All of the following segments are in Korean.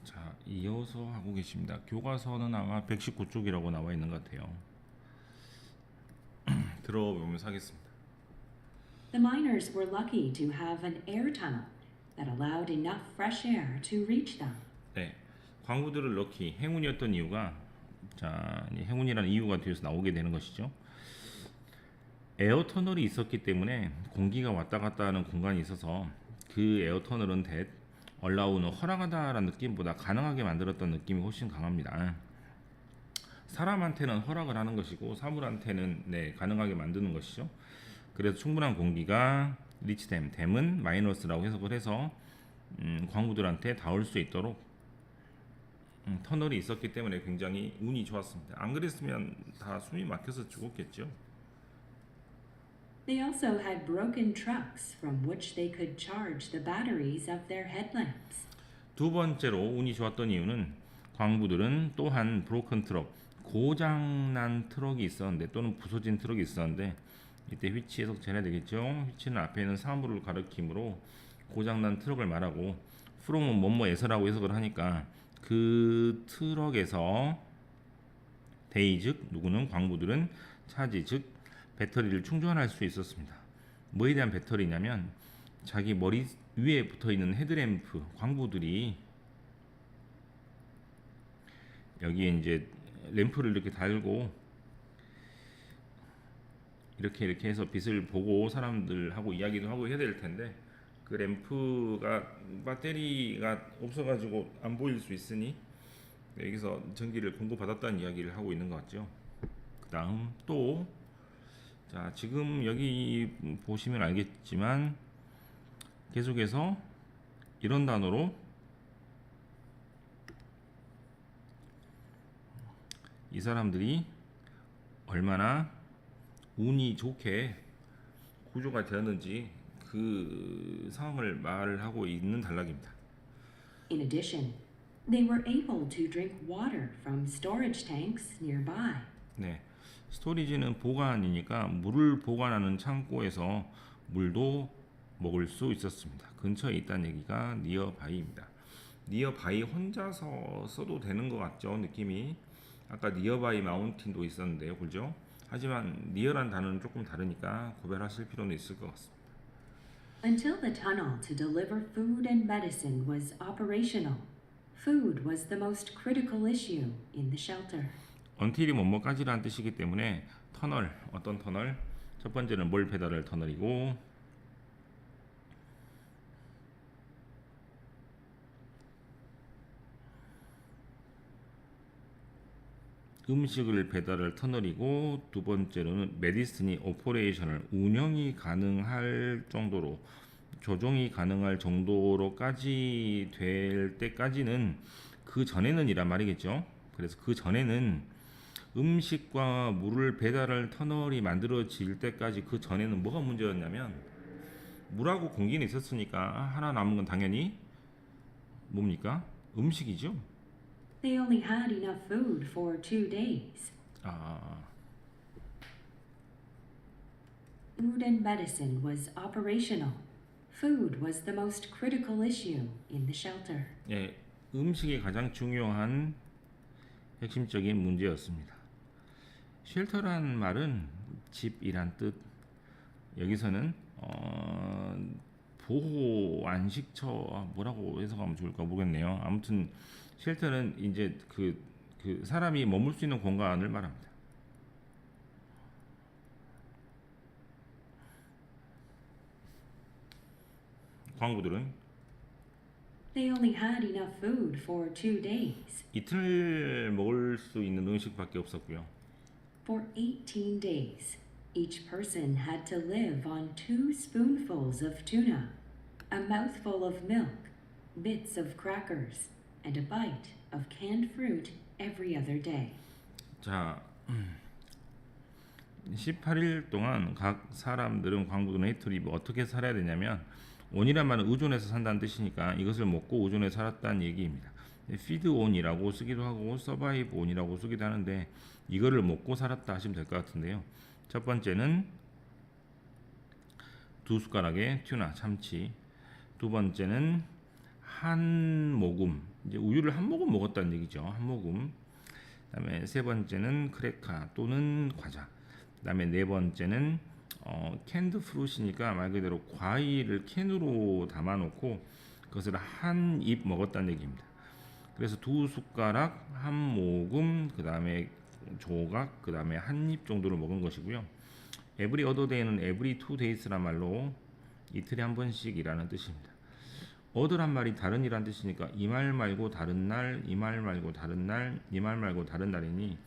자, 이어서 하고 계십니다. 교과서는 아마 119쪽이라고 나와 있는 것 같아요. 들어보면서 하겠습니다. The miners were lucky to have an air tunnel that allowed enough fresh air to reach them. 네, 광부들을 럭키, 행운이었던 이유가 이 행운이라는 이유가 뒤에서 나오게 되는 것이죠. 에어 터널이 있었기 때문에 공기가 왔다 갔다 하는 공간이 있어서 그 에어 터널은 allow는 허락하다라는 느낌보다 가능하게 만들었던 느낌이 훨씬 강합니다. 사람한테는 허락을 하는 것이고 사물한테는 가능하게 만드는 것이죠. 그래서 충분한 공기가 리치댐, 댐은 마이너스라고 해석을 해서 광부들한테 닿을 수 있도록 터널이 있었기 때문에 굉장히 운이 좋았습니다. 안 그랬으면 다 숨이 막혀서 죽었겠죠. They also had broken trucks from which they could charge the batteries of their headlamps. 두 번째로 운이 좋았던 이유는 광부들은 또한 브로큰 트럭, 고장난 트럭이 있었는데 또는 부서진 트럭이 있었는데 이때 휘치 해석 잘해야 되겠죠. 휘치는 앞에 있는 사물을 가리키므로 고장난 트럭을 말하고 from은 뭐뭐에서라고 해석을 하니까 그 트럭에서 데이 즉 누구는 광부들은 차지 즉 배터리를 충전할 수 있었습니다. 뭐에 대한 배터리냐면 자기 머리 위에 붙어 있는 헤드램프 광부들이 여기에 이제 램프를 이렇게 달고 이렇게 해서 빛을 보고 사람들하고 이야기도 하고 해야 될 텐데 그 램프가 배터리가 없어가지고 안 보일 수 있으니 여기서 전기를 공급받았다는 이야기를 하고 있는 것 같죠. 그 다음 또 자, 지금 여기 보시면 알겠지만 계속해서 이런 단어로 이 사람들이 얼마나 운이 좋게 구조가 되었는지 그 상황을 말하고 있는 단락입니다. In addition, they were able to drink water from storage tanks nearby. 네, 스토리지는 보관이니까 물을 보관하는 창고에서 물도 먹을 수 있었습니다. 근처에 있다는 얘기가 니어바이입니다. 니어바이 혼자서 써도 되는 것 같죠, 느낌이. 아까 니어바이 마운틴도 있었는데요, 그죠? 하지만 니어란 단어는 조금 다르니까 구별하실 필요는 있을 것 같습니다. Until the tunnel to deliver food and medicine was operational, food was the most critical issue in the shelter. 언틸이 뭐뭐까지라는 뜻이기 때문에 터널, 어떤 터널? 첫 번째는 뭘 배달할 터널이고 음식을 배달할 터널이고 두 번째로는 메디슨이 오퍼레이션을 운영이 가능할 정도로 조종이 가능할 정도로까지 될 때까지는 그 전에는 이란 말이겠죠. 그래서 그 전에는 음식과 물을 배달할 터널이 만들어질 때까지 그 전에는 뭐가 문제였냐면 물하고 공기는 있었으니까 하나 남은 건 당연히 뭡니까? 음식이죠. They only had enough food for 2 days. 아, Food and medicine was operational. Food was the most critical issue in the shelter. 예, 음식이 가장 중요한 핵심적인 문제였습니다. 쉘터란 말은 집이란 뜻. 여기서는 보호 안식처 뭐라고 해석하면 좋을까 모르겠네요. 아무튼 쉘터는 이제 그 사람이 머물 수 있는 공간을 말합니다. 광부들은 They only had enough food for 2 days. 이틀 먹을 수 있는 음식밖에 없었고요. For 18 days, each person had to live on 2 spoonfuls of tuna, a mouthful of milk, bits of crackers, and a bite of canned fruit every other day. 자, 18일 동안 각 사람들은 광부들은 헤이토리 어떻게 살아야 되냐면 온이란 말은 의존해서 산다는 뜻이니까 이것을 먹고 의존해서 살았다는 얘기입니다. feed on이라고 쓰기도 하고 survive on이라고 쓰기도 하는데 이거를 먹고 살았다 하시면 될 것 같은데요. 첫 번째는 2 숟가락의 튜나 참치, 두 번째는 한 모금, 이제 우유를 한 모금 먹었다는 얘기죠. 한 모금. 그다음에 세 번째는 크래커 또는 과자. 그다음에 네 번째는 캔드 프루시니까 말 그대로 과일을 캔으로 담아놓고 그것을 한 입 먹었다는 얘기입니다. 그래서 두 숟가락, 한 모금, 그 다음에 조각, 그 다음에 한 입 정도를 먹은 것이고요. every other day는 every 2days란 말로 이틀에 한 번씩이라는 뜻입니다. other란 말이 다른이란 뜻이니까 이 말 말고 다른 날, 이 말 말고 다른 날, 이 말 말고 다른 날이니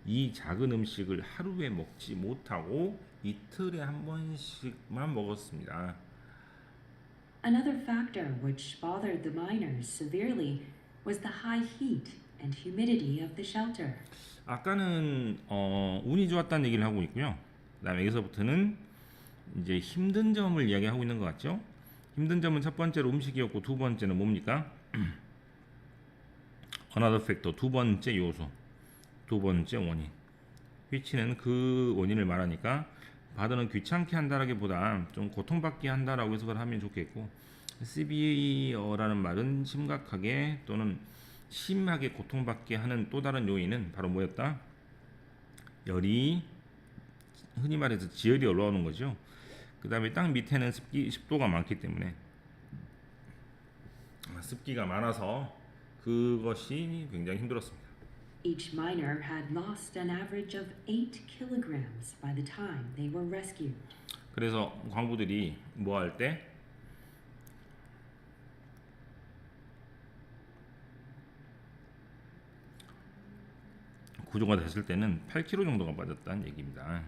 이 작은 음식을 하루에 먹지 못하고 이틀에 한 번씩만 먹었습니다. Another factor which bothered the miners severely was the high heat and humidity of the shelter. 아까는 운이 좋았다는 얘기를 하고 있고요. 그다음에 여기서부터는 이제 힘든 점을 이야기하고 있는 것 같죠? 힘든 점은 첫 번째로 음식이었고 두 번째는 뭡니까? Another factor, 두 번째 요소, 두 번째 원인. which는 그 원인을 말하니까 바드는 귀찮게 한다라기보다 좀 고통받게 한다라고 해석을 하면 좋겠고, severe라는 말은 심각하게 또는 심하게 고통받게 하는 또 다른 요인은 바로 뭐였다? 열이, 흔히 말해서 지열이 올라오는 거죠. 그 다음에 땅 밑에는 습도가 많기 때문에 습기가 많아서 그것이 굉장히 힘들었습니다. Each miner had lost an average of 8 kilograms by the time they were rescued. 그래서 광부들이 뭐 할 때 구조가 됐을 때는 8kg 정도가 빠졌다는 얘기입니다.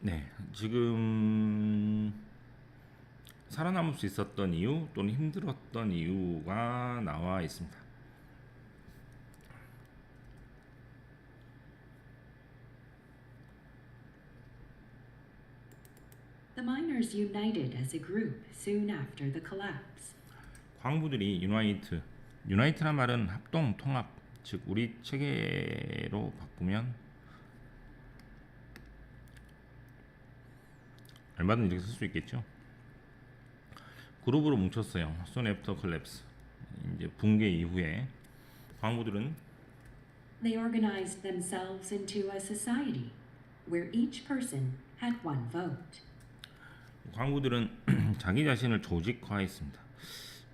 네, 지금 살아남을 수 있었던 이유 또는 힘들었던 이유가 나와 있습니다. The miners united as a group soon after the collapse. 광부들이 유나이트란 말은 합동, 통합, 즉 우리 체계로 바꾸면 얼마든지 이렇게 쓸 수 있겠죠. 그룹으로 뭉쳤어요. soon after collapse. 이제 붕괴 이후에 광부들은 They organized themselves into a society where each person had one vote. 광부들은 자기 자신을 조직화했습니다.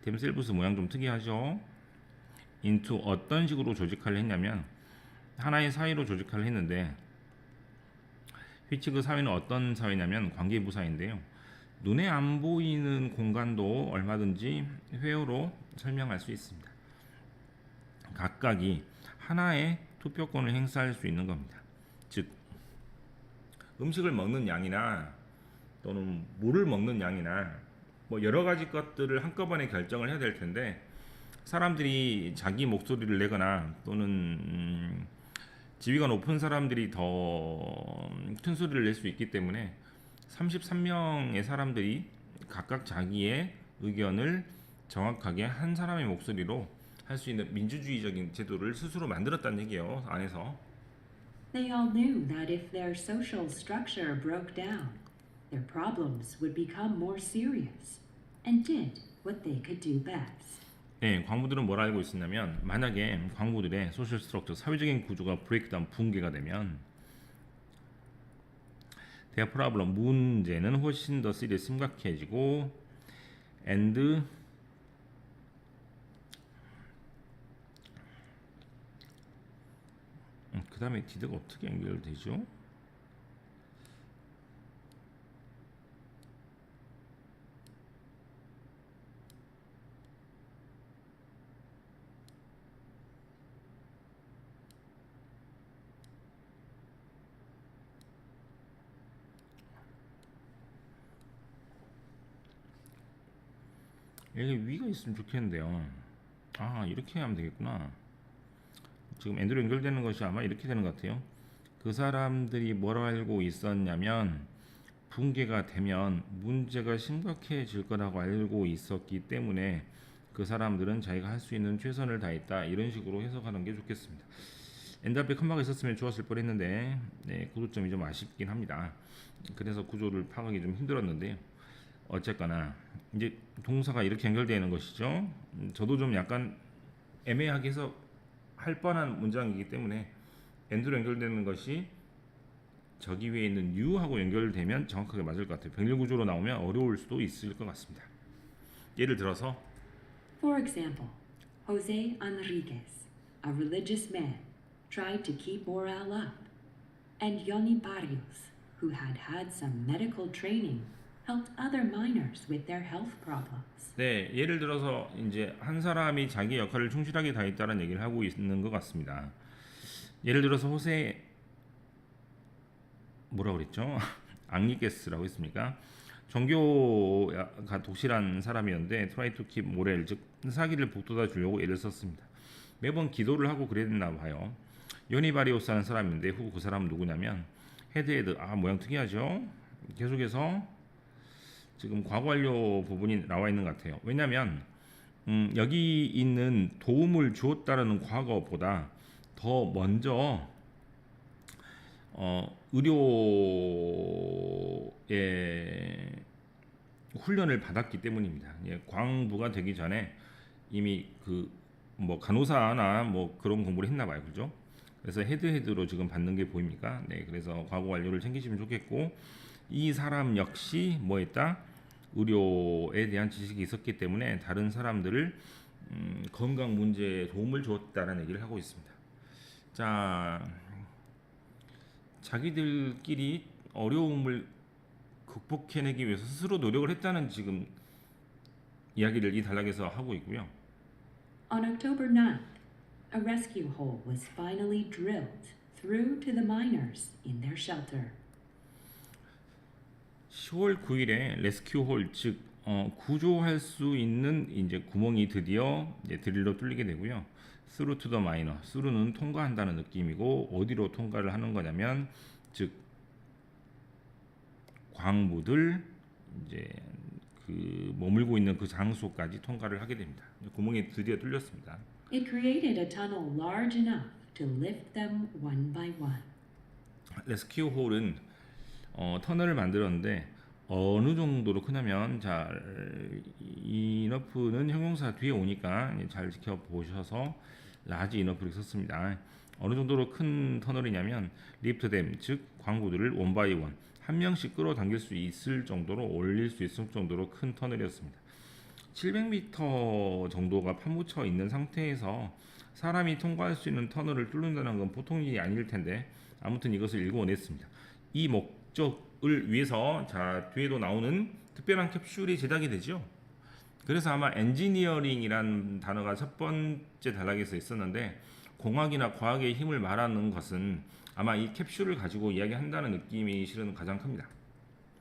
댐셀브스 모양 좀 특이하죠. into 어떤 식으로 조직화를 했냐면 하나의 사회로 조직화를 했는데, which 그 사회는 어떤 사회냐면 관계부 사회인데요. 눈에 안 보이는 공간도 얼마든지 회어로 설명할 수 있습니다. 각각이 하나의 투표권을 행사할 수 있는 겁니다. 즉 음식을 먹는 양이나 또는 물을 먹는 양이나 뭐 여러 가지 것들을 한꺼번에 결정을 해야 될 텐데, 사람들이 자기 목소리를 내거나 또는 지위가 높은 사람들이 더 큰 소리를 낼 수 있기 때문에 33명의 사람들이 각각 자기의 의견을 정확하게 한 사람의 목소리로 할 수 있는 민주주의적인 제도를 스스로 만들었다는 얘기예요. 안에서. They all knew that if their social structure broke down, their problems would become more serious and did what they could do best. 네, 광부들은 뭘 알고 있었냐면 만약에 광부들의 소셜 스트럭처, 사회적인 구조가 브레이크다운, 붕괴가 되면 their problem, 문제는 훨씬 더 심각해지고 and 그 다음에 did가 어떻게 연결되죠? 여기 위가 있으면 좋겠는데요. 아, 이렇게 하면 되겠구나. 지금 엔드로 연결되는 것이 아마 이렇게 되는 것 같아요. 그 사람들이 뭘 알고 있었냐면 붕괴가 되면 문제가 심각해질 거라고 알고 있었기 때문에 그 사람들은 자기가 할 수 있는 최선을 다했다, 이런 식으로 해석하는 게 좋겠습니다. 엔드 앞에 컴마가 있었으면 좋았을 뻔했는데, 네, 구조점이 좀 아쉽긴 합니다. 그래서 구조를 파악하기 좀 힘들었는데요. 어쨌거나 이제 동사가 이렇게 연결되는 것이죠. 저도 좀 약간 애매하게 해서 할 뻔한 문장이기 때문에 and로 연결되는 것이 저기 위에 있는 you하고 연결되면 정확하게 맞을 것 같아요. 병렬 구조로 나오면 어려울 수도 있을 것 같습니다. 예를 들어서 For example, Jose Enriquez, a religious man, tried to keep morale up, and Yoni Barrios, who had some medical training, helped other miners with their health problems. 네, 예를 들어서 이제 한 사람이 자기 역할을 충실하게 다했다는 얘기를 하고 있는 것 같습니다. 예를 들어서 호세 뭐라 그랬죠? 앙리게스라고 했습니까? 종교가 독실한 사람이었는데 try to keep moral 즉 사기를 북돋아 주려고 애를 썼습니다. 매번 기도를 하고 그랬나 봐요. 요니바리오스라는 사람인데 후 그 사람은 누구냐면 헤드헤드 모양 특이하죠? 계속해서 지금 과거 완료 부분이 나와 있는 것 같아요. 왜냐하면 여기 있는 도움을 주었다는 과거보다 더 먼저 의료의 훈련을 받았기 때문입니다. 예, 광부가 되기 전에 이미 그 뭐 간호사나 뭐 그런 공부를 했나 봐요. 그죠? 그래서 헤드헤드로 지금 받는 게 보입니까? 네, 그래서 과거 완료를 챙기시면 좋겠고 이 사람 역시 뭐 했다? 의료에 대한 지식이 있었기 때문에 다른 사람들을 건강 문제에 도움을 주었다는 얘기를 하고 있습니다. 자, 자기들끼리 어려움을 극복해내기 위해서 스스로 노력을 했다는 지금 이야기를 이 단락에서 하고 있고요. On October 9th, a rescue hole was finally drilled through to the miners in their shelter. 10월 9일에 레스큐 홀 즉 구조할 수 있는 이제 구멍이 드디어 이제 드릴로 뚫리게 되고요. through to the miner, through는 통과한다는 느낌이고 어디로 통과를 하는 거냐면 즉 광부들 이제 그 머물고 있는 그 장소까지 통과를 하게 됩니다. 구멍이 드디어 뚫렸습니다. It created a tunnel large enough to lift them one by one. 레스큐 홀은 터널을 만들었는데 어느 정도로 크냐면 자 이너프는 형용사 뒤에 오니까 잘 지켜보셔서 라지 이너프를 썼습니다. 어느 정도로 큰 터널이냐면 리프트 댐 즉 광부들을 원 바이 원 한 명씩 끌어당길 수 있을 정도로 올릴 수 있을 정도로 큰 터널이었습니다. 700m 정도가 파묻혀 있는 상태에서 사람이 통과할 수 있는 터널을 뚫는다는 건 보통 일이 아닐 텐데 아무튼 이것을 일궈냈습니다. 이 목적을 위해서 자 뒤에도 나오는 특별한 캡슐이 제작이 되죠. 그래서 아마 엔지니어링이라는 단어가 첫 번째 단락에서 있었는데 공학이나 과학의 힘을 말하는 것은 아마 이 캡슐을 가지고 이야기한다는 느낌이 실은 가장 큽니다.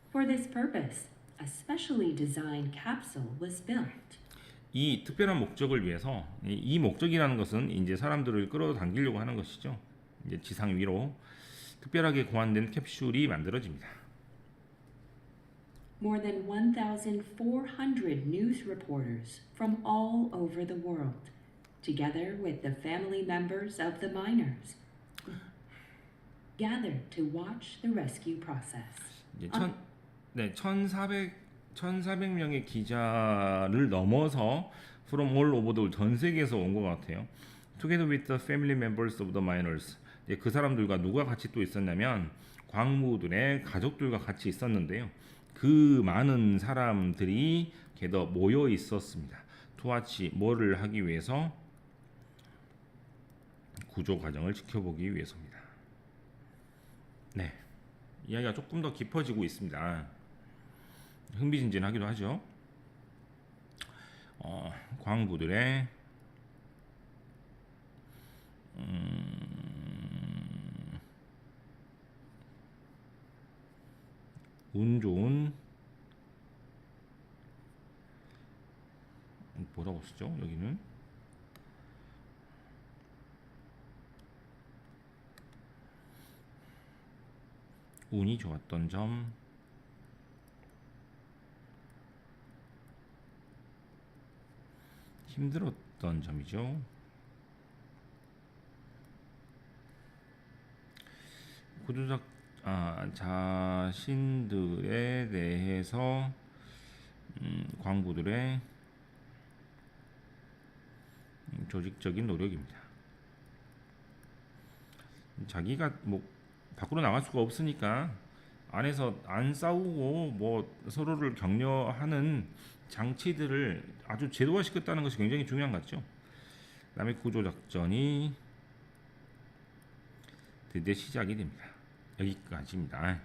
For this purpose, a specially designed capsule was built. 이 특별한 목적을 위해서 이 목적이라는 것은 이제 사람들을 끌어당기려고 하는 것이죠. 이제 지상 위로 특별하게 고안된 캡슐이 만들어집니다. More than 1,400 news reporters from all over the world, together with the family members of the miners, gathered to watch the rescue process. 이제 1,400명의 기자를 넘어서 from all over the world 전 세계에서 온 것 같아요. Together with the family members of the miners. 그 사람들과 누가 같이 또 있었냐면 광부들의 가족들과 같이 있었는데요. 그 많은 사람들이 게더 모여 있었습니다. 투아치 뭐를 하기 위해서 구조 과정을 지켜보기 위해서입니다. 네, 이야기가 조금 더 깊어지고 있습니다. 흥미진진하기도 하죠. 광부들의 운 좋은 뭐라고 쓰죠? 여기는 운이 좋았던 점, 힘들었던 점이죠. 구조작 자신들에 대해서 광부들의 조직적인 노력입니다. 자기가 뭐 밖으로 나갈 수가 없으니까 안에서 안 싸우고 뭐 서로를 격려하는 장치들을 아주 제도화시켰다는 것이 굉장히 중요한 것 같죠. 그다음에 구조작전이 드디어 시작이 됩니다. 여기까지입니다.